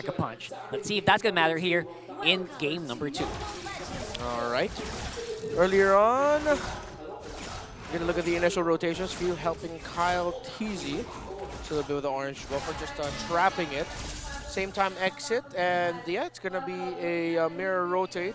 a punch. Let's see if that's going to matter here in game number 2. All right. Earlier on, we're going to look at the initial rotations. Few helping Kyle Teasy. So a little bit with the orange buffer, just trapping it. Same time exit, and yeah, it's going to be a mirror rotate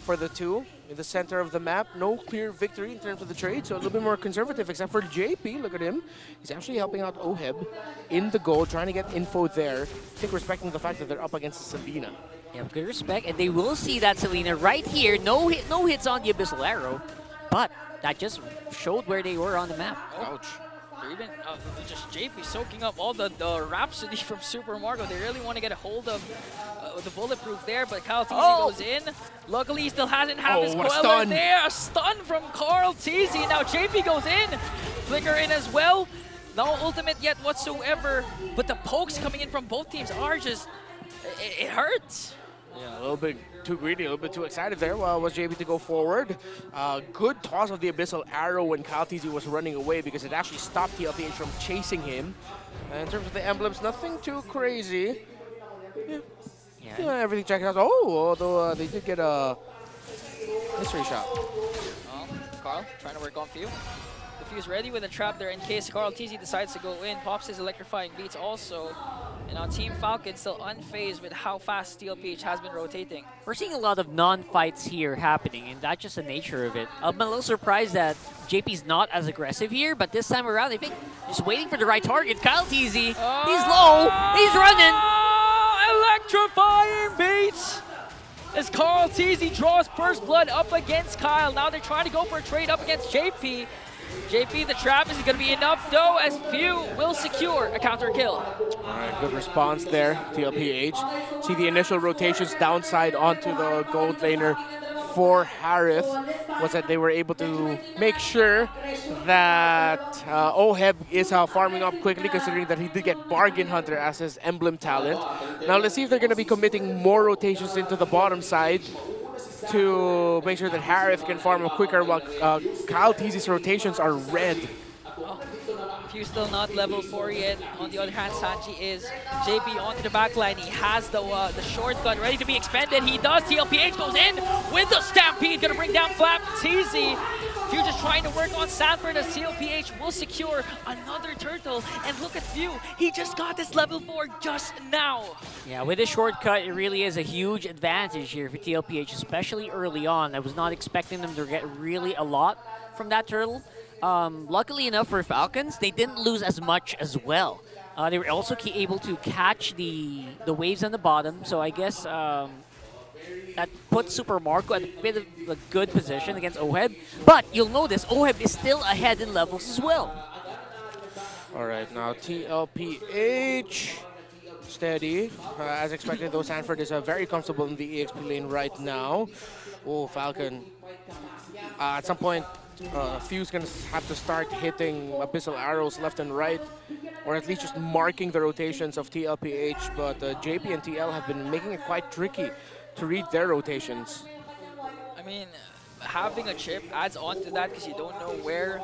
for the two in the center of the map. No clear victory in terms of the trade, so a little bit more conservative, except for JP. Look at him. He's actually helping out Oheb in the goal, trying to get info there. I think respecting the fact that they're up against Selena. Yeah, good respect, and they will see that Selena right here. No hits on the Abyssal Arrow, but that just showed where they were on the map. Ouch. They're even just JP soaking up all the Rhapsody from Super Mario. They really want to get a hold of the bulletproof there, but Carl Teasy goes in. Luckily, he still hasn't had his Queller there. A stun from Carl Teasy. Now JP goes in. Flicker in as well. No ultimate yet whatsoever, but the pokes coming in from both teams are just, it hurts. Yeah, a little bit too greedy, a little bit too excited there. Well, was JP to go forward. Good toss of the Abyssal Arrow when Kyle Teasy was running away because it actually stopped tlph from chasing him. And in terms of the emblems, nothing too crazy. Yeah, everything checked out. Oh, although they did get a mystery shot. Oh, Carl trying to work on Few. The Few's ready with a trap there in case Carl Teasy decides to go in. Pops his electrifying beats also. And on Team Falcon, still unfazed with how fast tlph has been rotating. We're seeing a lot of non-fights here happening, and that's just the nature of it. I'm a little surprised that JP's not as aggressive here, but this time around, I think just waiting for the right target. Kyle Teasy, he's low, he's running. Electrifying beats! As Carl Teasy draws first blood up against Kyle. Now they're trying to go for a trade up against JP. JP, the trap isn't going to be enough, though, as Few will secure a counter kill. All right, good response there, tlph. See the initial rotations downside onto the gold laner for Harith was that they were able to make sure that Oheb is farming up quickly, considering that he did get Bargain Hunter as his emblem talent. Now let's see if they're going to be committing more rotations into the bottom side to make sure that Harith can farm up quicker while Kyle Teasy's rotations are red. Few still not level 4 yet. On the other hand, Sanji is. JP onto the backline. He has the shortcut ready to be expended. He does. tlph goes in with the Stampede. Gonna bring down Flap Teasy. Few just trying to work on Sanford as tlph will secure another turtle. And look at Few. He just got this level 4 just now. Yeah, with a shortcut, it really is a huge advantage here for tlph, especially early on. I was not expecting them to get really a lot from that turtle. Luckily enough for Falcons, they didn't lose as much as well. They were also able to catch the waves on the bottom, so I guess that put Super Marco at a bit of a good position against Oheb. But you'll notice Oheb is still ahead in levels as well. All right, now tlph steady. As expected, though, Sanford is very comfortable in the EXP lane right now. Oh, Falcon. At some point, Few's going to have to start hitting Abyssal Arrows left and right, or at least just marking the rotations of tlph, but JP and TL have been making it quite tricky to read their rotations. I mean, having a chip adds on to that because you don't know where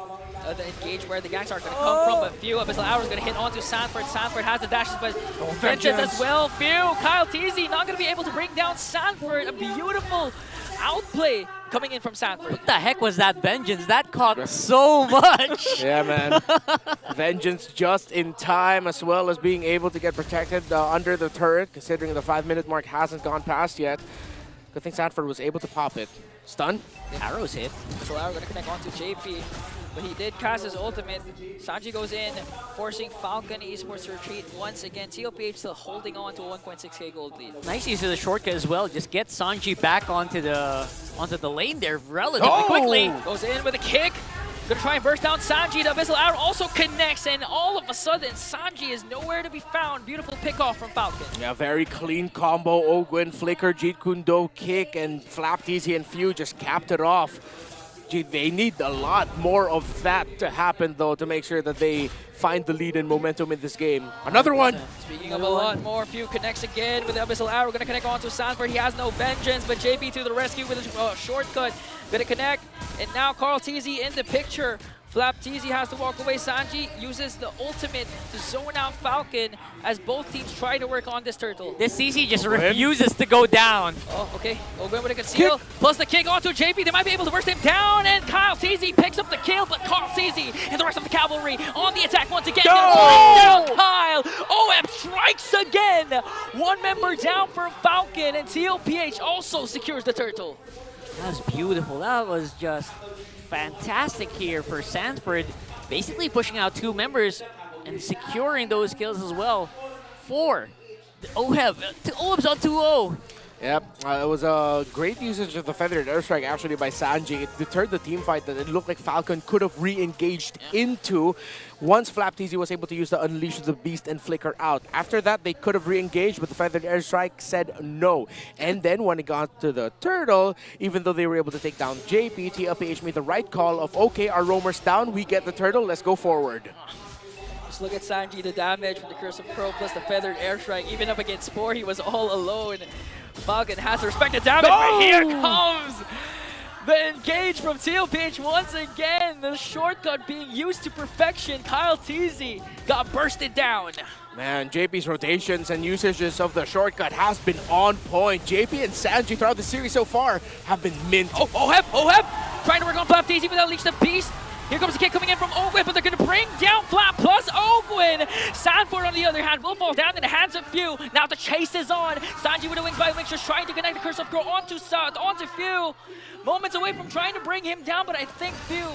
where the ganks are going to come from. But Few, Abyssal Arrows going to hit onto Sanford. Sanford has the dashes, but Vengeance as well. Few, Kyle Teasy not going to be able to bring down Sanford. A beautiful outplay coming in from Sanford. What the heck was that Vengeance? That caught so much. Yeah, man. Vengeance just in time, as well as being able to get protected under the turret, considering the 5-minute mark hasn't gone past yet. Good thing Sanford was able to pop it. Stun. Arrows hit. So Arrow gonna connect onto JP, but he did cast his ultimate. Sanji goes in, forcing Falcon Esports to retreat once again. tlph still holding on to a 1.6k gold lead. Nice use of the shortcut as well. Just get Sanji back onto the lane there relatively quickly. Goes in with a kick. Gonna try and burst down Sanji. The Abyssal Arrow also connects, and all of a sudden, Sanji is nowhere to be found. Beautiful pick-off from Falcon. Yeah, very clean combo. Ogwin, Flicker, Jeet Kune Do, kick, and Flap Teasy and Few just capped it off. Gee, they need a lot more of that to happen, though, to make sure that they find the lead and momentum in this game. Another one! Speaking of a lot more, Few connects again with the Abyssal Arrow. Gonna connect onto Sanford. He has no Vengeance, but JP to the rescue with a shortcut. Gonna connect, and now Carl Teasy in the picture. flaptz has to walk away. Sanji uses the ultimate to zone out Falcon as both teams try to work on this turtle. This CC just refuses to go down. Oh, okay. Ogwen with a conceal. Plus the kick onto JP. They might be able to burst him down. And Kyle TZ picks up the kill, but Kyle TZ and the rest of the cavalry on the attack once again. Oh! Kyle. OM strikes again. One member down for Falcon, and tlph also secures the turtle. That was beautiful. That was just fantastic here for Sanford. Basically pushing out 2 members and securing those kills as well for the OHEB. OHEB's on 2-0. Yep, it was a great usage of the feathered airstrike actually by Sanji. It deterred the team fight that it looked like Falcon could have re-engaged into once flaptz was able to use the Unleash the Beast and flicker out. After that, they could have re-engaged, but the feathered airstrike said no. And then when it got to the turtle, even though they were able to take down JP, tlph made the right call of, okay, our roamer's down, we get the turtle, let's go forward. Just look at Sanji, the damage from the Curse of Crow plus the feathered airstrike. Even up against 4, he was all alone. Falcon has to respect the damage, but here comes the engage from tlph once again. The shortcut being used to perfection. Kyle TZ got bursted down. Man, JP's rotations and usages of the shortcut has been on point. JP and Sanji throughout the series so far have been mint. Oh, OHEB! Trying to work on flaptz with Unleash the Beast. Here comes the kick coming in from Ogwen, but they're going to bring down Flap plus Ogwen. Sanford, on the other hand, will fall down in the hands of Few. Now the chase is on. Sanji with a wings by wings, just trying to connect the Curse of Crow onto Few. Moments away from trying to bring him down, but I think Few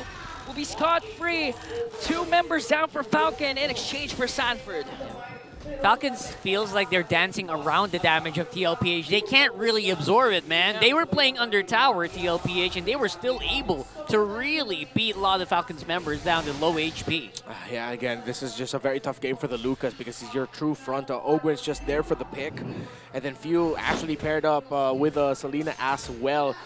will be scot-free. 2 members down for Falcon in exchange for Sanford. Falcons feels like they're dancing around the damage of tlph. They can't really absorb it, man. They were playing under tower tlph, and they were still able to really beat a lot of Falcons members down to low HP. Yeah, again, this is just a very tough game for the Lucas because he's your true front. Ogwen's just there for the pick. And then Few actually paired up with Selena as well.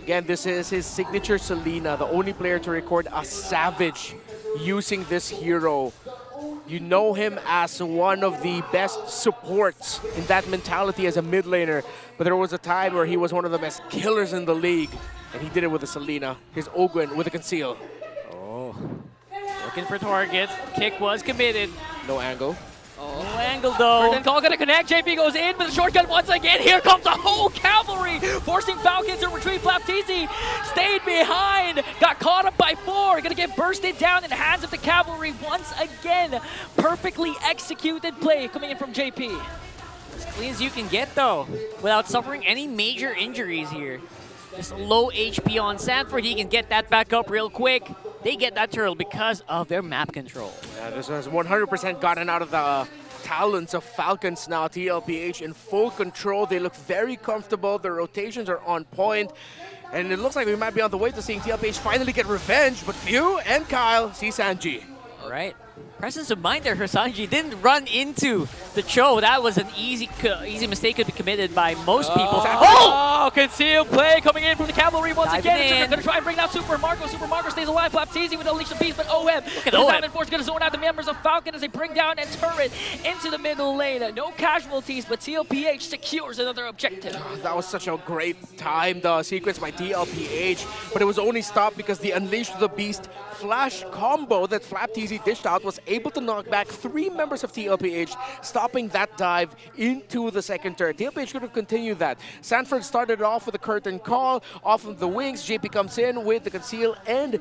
Again, this is his signature Selena, the only player to record a Savage using this hero. You know him as one of the best supports in that mentality as a mid laner. But there was a time where he was one of the best killers in the league. And he did it with a Selena. Here's Ogwen with a conceal. Oh. Looking for target. Kick was committed. No angle. Oh, no angle though. Curtain call gonna connect. JP goes in with a shortcut once again. Here comes the whole cavalry, forcing Falcons to retreat. flaptz stayed behind, got caught up by 4. Gonna get bursted down in the hands of the cavalry once again. Perfectly executed play coming in from JP. As clean as you can get though, without suffering any major injuries here. Just low HP on Sanford. He can get that back up real quick. They get that turtle because of their map control. Yeah, this has 100% gotten out of the talents of Falcons now. tlph in full control. They look very comfortable. Their rotations are on point. And it looks like we might be on the way to seeing tlph finally get revenge. But Few and Kyle see Sanji. All right. Presence of mind there for Sanji. Didn't run into the Cho. That was an easy mistake could be committed by most people. Oh! Concealed play coming in from the cavalry once Diving again. in. They're going to try and bring down Super Marco. Super Marco stays alive. flaptz with Unleash the Beast, but OHEB. Look at the OHEB. Diamond Force going to zone out the members of Falcon as they bring down a turret into the middle lane. No casualties, but tlph secures another objective. That was such a great timed sequence by tlph, but it was only stopped because the Unleash the Beast flash combo that flaptz dished out was able to knock back 3 members of tlph, stopping that dive into the second turret. tlph could have continued that. Sanford started off with a curtain call off of the wings. JP comes in with the conceal and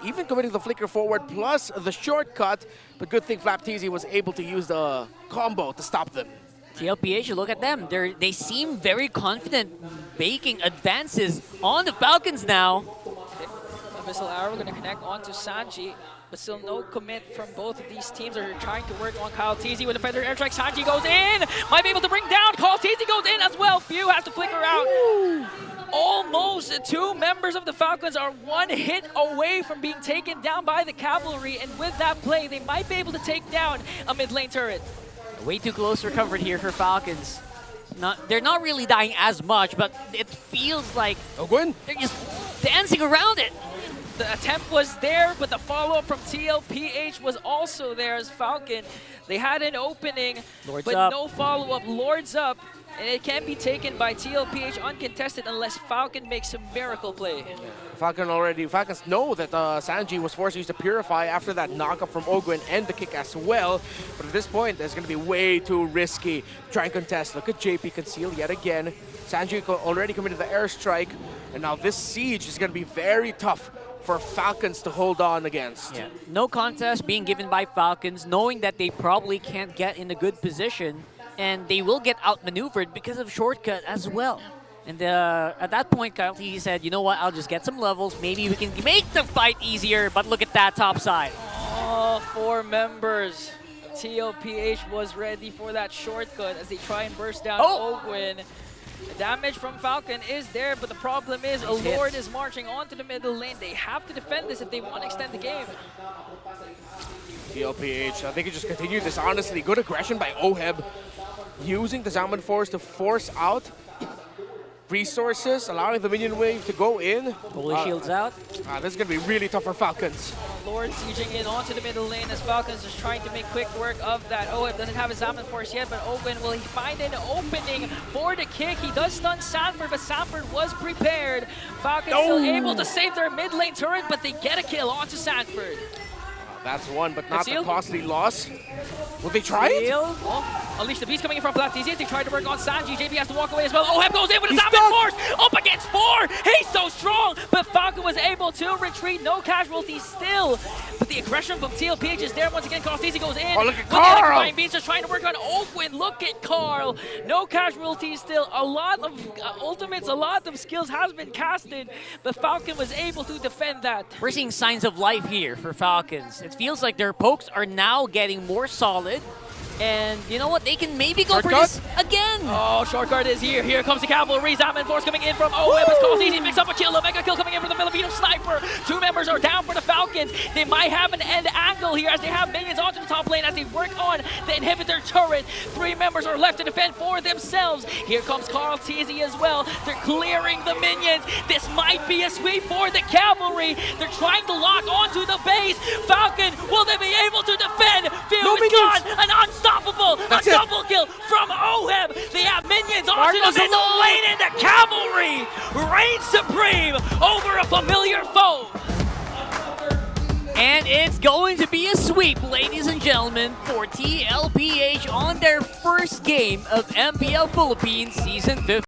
even committing the flicker forward plus the shortcut. But good thing flaptz was able to use the combo to stop them. tlph, look at them. They seem very confident making advances on the Falcons now. Missile Arrow going to connect onto Sanji, but still no commit from both of these teams. They're trying to work on Kyle TZ with a feather airstrike. Sanji goes in, might be able to bring down. Kyle TZ goes in as well. Few has to flicker out. Ooh. Almost 2 members of the Falcons are 1 hit away from being taken down by the cavalry, and with that play, they might be able to take down a mid lane turret. Way too close recovered here for Falcons. They're not really dying as much, but it feels like they're just dancing around it. The attempt was there, but the follow-up from tlph was also there as Falcon. They had an opening, Lord's but up. no follow-up. Lord's up, and it can be taken by tlph uncontested unless Falcon makes a miracle play. Falcons know that Sanji was forced to use the Purify after that knockup from Ogwen and the kick as well. But at this point, it's going to be way too risky. Try and contest. Look at JP conceal yet again. Sanji already committed the airstrike, and now this siege is going to be very tough for Falcons to hold on against. Yeah. No contest being given by Falcons, knowing that they probably can't get in a good position, and they will get outmaneuvered because of shortcut as well. And at that point, Kyle T said, you know what, I'll just get some levels. Maybe we can make the fight easier, but look at that top side. All 4 members. tlph was ready for that shortcut as they try and burst down Ogwen. The damage from Falcon is there, but the problem is Lord is marching onto the middle lane. They have to defend this if they want to extend the game. tlph, they can just continue this honestly. Good aggression by Oheb, using the Zaman Force to force out resources, allowing the minion wave to go in. Holy shields out. This is going to be really tough for Falcons. Lord sieging in onto the middle lane as Falcons is trying to make quick work of that. Oheb doesn't have his Zaman Force yet, but Ogwen will find an opening for the kick. He does stun Sanford, but Sanford was prepared. Falcons still able to save their mid lane turret, but they get a kill onto Sanford. That's one, but not the costly loss. Will they try it? Well, Unleash the Beast coming in from flcn. They try to work on Sanji. JB has to walk away as well. Oheb goes in with his Zaman Force up against 4. He's so strong, but Falcon was able to retreat. No casualties still. But the aggression from tlph is there once again. Easy goes in. Oh, look at Carl! Beast just trying to work on Ogwen. Look at Carl. No casualties still. A lot of ultimates, a lot of skills has been casted, but Falcon was able to defend that. We're seeing signs of life here for Falcons. It feels like their pokes are now getting more solid. And you know what? They can maybe go for this again. Oh, shortcut is here. Here comes the cavalry. Zaman Force coming in from Oheb. Easy picks up a kill. A mega kill coming in from the Filipino sniper. 2 members are down for the Falcons. They might have an end angle here as they have minions onto the top lane as they work on the inhibitor turret. 3 members are left to defend for themselves. Here comes Carl Teasy as well. They're clearing the minions. This might be a sweep for the cavalry. They're trying to lock onto the base. Falcon, will they be able to defend? Field is gone. An unstoppable. A double kill from Oheb. They have minions onto the middle lane, and the cavalry reigns supreme over a familiar foe. And it's going to be a sweep, ladies and gentlemen, for tlph on their first game of MPL Philippines Season 15.